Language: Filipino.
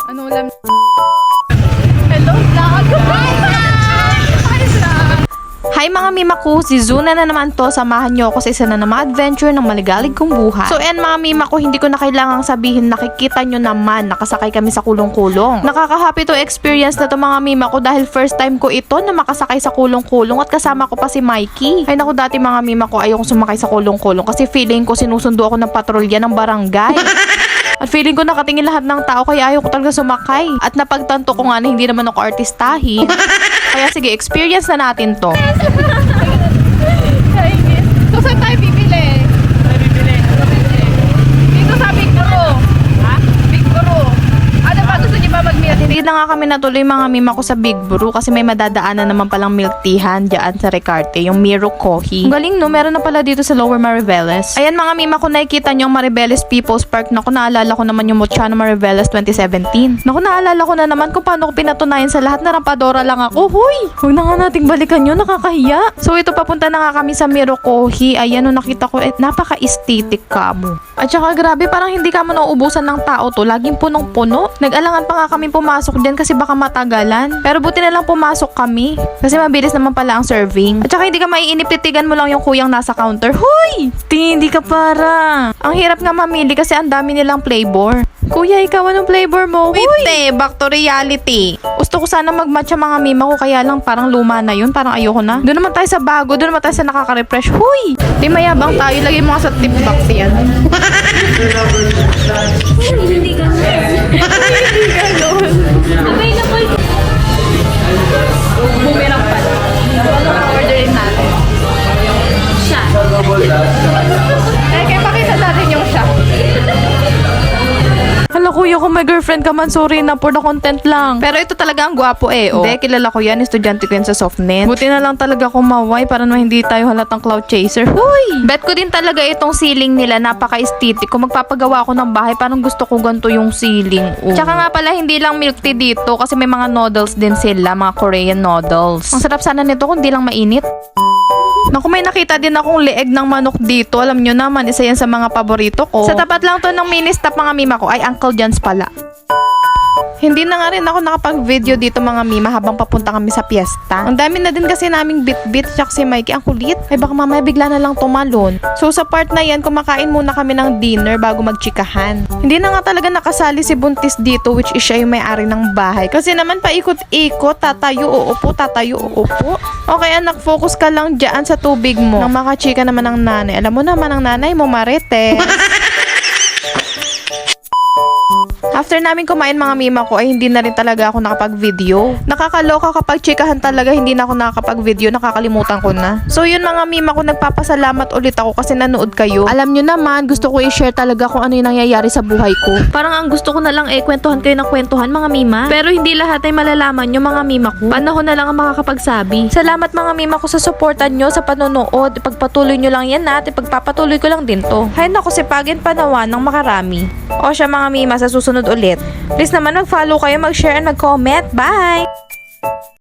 Ano ulam? Hello, vlog! Hi mga mima ko, si Zuna na naman to. Samahan nyo ako sa isa na namang adventure ng maligalig kong buhay. So and mga mima ko, hindi ko na kailangang sabihin, nakikita nyo naman, nakasakay kami sa kulong-kulong. Nakaka-happy to experience na to mga mima ko dahil first time ko ito na makasakay sa kulong-kulong at kasama ko pa si Mikey. Ay naku, dati mga mima ko ayokong sumakay sa kulong-kulong kasi feeling ko sinusundo ako ng patrolya ng barangay. At feeling ko nakatingin lahat ng tao kaya ayaw ko talaga sumakay. At napagtanto ko nga na hindi naman ako artistahin. Kaya sige, experience na natin to. So saan tayo bibili? Dito sa Big Bro. Ha? Big Bro. Ano ba gusto niyo ba mag-milk? Hindi na nga kami natuloy mga mima ko sa Big Bro kasi may madadaanan naman palang milk teahan dyan sa Recarte, yung Miro Coffee. Ang galing no, meron na pala dito sa Lower Mariveles. Ayan mga mima ko, nakikita niyo yung Mariveles People's Park. Naku, naalala ko naman yung Mochano Mariveles 2017. Naku, naalala ko na naman kung paano ko pinatunayan sa lahat na rampadora lang ako. Huy! Huwag na nga nating balikan yun, nakakahiya. So ito, papunta na nga kami sa Miro Coffee. Ayan, no, nakita ko, napaka-aesthetic ka mo. At saka grabe, parang hindi ka mo nauubusan ng tao to. Laging punong-puno. Nag-alangan pa nga kami pumasok din kasi baka matagalan. Pero buti na lang pumasok kami. Kasi mabilis naman pala ang serving. At saka hindi ka maiinip, titigan mo lang yung kuyang nasa counter. Huy! Hindi ka para. Ang hirap nga mamili kasi ang dami nilang flavor. Kuya, ikaw anong flavor mo? Wait, back to reality. Gusto ko sana mag-match ang mga mima ko kaya lang parang luma na yun. Parang ayoko na. Doon naman tayo sa bago. Doon naman tayo sa nakaka-refresh. Huy! Di mayabang tayo. Lagay mo nga sa tip box yan. Hindi ganun. Hindi ganun. Available. Bumirang pa. Anong orderin natin? Siya. Kaya pakita natin yung shop. Hala kuya, kung may girlfriend ka man, sorry na, for the content lang. Pero ito talaga ang gwapo eh, oh. Hindi, kilala ko yan, estudyante ko yan sa Softnet. Buti na lang talaga kumaway para naman hindi tayo halatang cloud chaser. Huy! Bet ko din talaga itong ceiling nila, napaka-aesthetic. Kung magpapagawa ako ng bahay, parang gusto ko ganito yung ceiling. Oh. Tsaka nga pala, hindi lang milk tea dito kasi may mga noodles din sila, mga Korean noodles. Ang sarap sana nito kung di lang mainit. Naku, may nakita din akong leeg ng manok dito. Alam nyo naman, isa yan sa mga paborito ko. Sa tapat lang to ng mini stop mga mima ko. Ay, Uncle John's pala. Hindi na nga rin ako nakapag-video dito mga mima habang papunta kami sa piyesta. Ang dami na din kasi naming bit-bit. Tsaka si Mikey, ang kulit. Ay baka mamaya bigla na lang tumalon. So sa part na yan, kumakain muna kami ng dinner bago magchikahan. Hindi na nga talaga nakasali si Buntis dito, which is siya yung may-ari ng bahay. Kasi naman paikot-ikot, tatayo, uupo, tatayo, uupo. Okay anak, focus ka lang dyan sa tubig mo. Nang makachika naman ng nanay. Alam mo naman ang nanay mo, Marete. After namin kumain mga mima ko ay hindi na rin talaga ako nakapag-video. Nakakaloka kapag chikahan talaga hindi na ako nakakapag-video, nakakalimutan ko na. So yun mga mima ko, nagpapasalamat ulit ako kasi nanood kayo. Alam nyo naman, gusto ko i-share talaga kung ano yung nangyayari sa buhay ko. Parang ang gusto ko na lang kwentuhan kayo ng kwentuhan mga mima. Pero hindi lahat ay malalaman nyo mga mima ko. Panahon na lang ang makakapagsabi. Salamat mga mima ko sa supportan nyo, sa panonood. Ipagpatuloy nyo lang yan at ipagpapatuloy ko lang din to. Hay naku, sipagin panawan ng makarami. O siya mga mima, sa susunod ulit. Please naman mag-follow kayo, mag-share and mag-comment. Bye!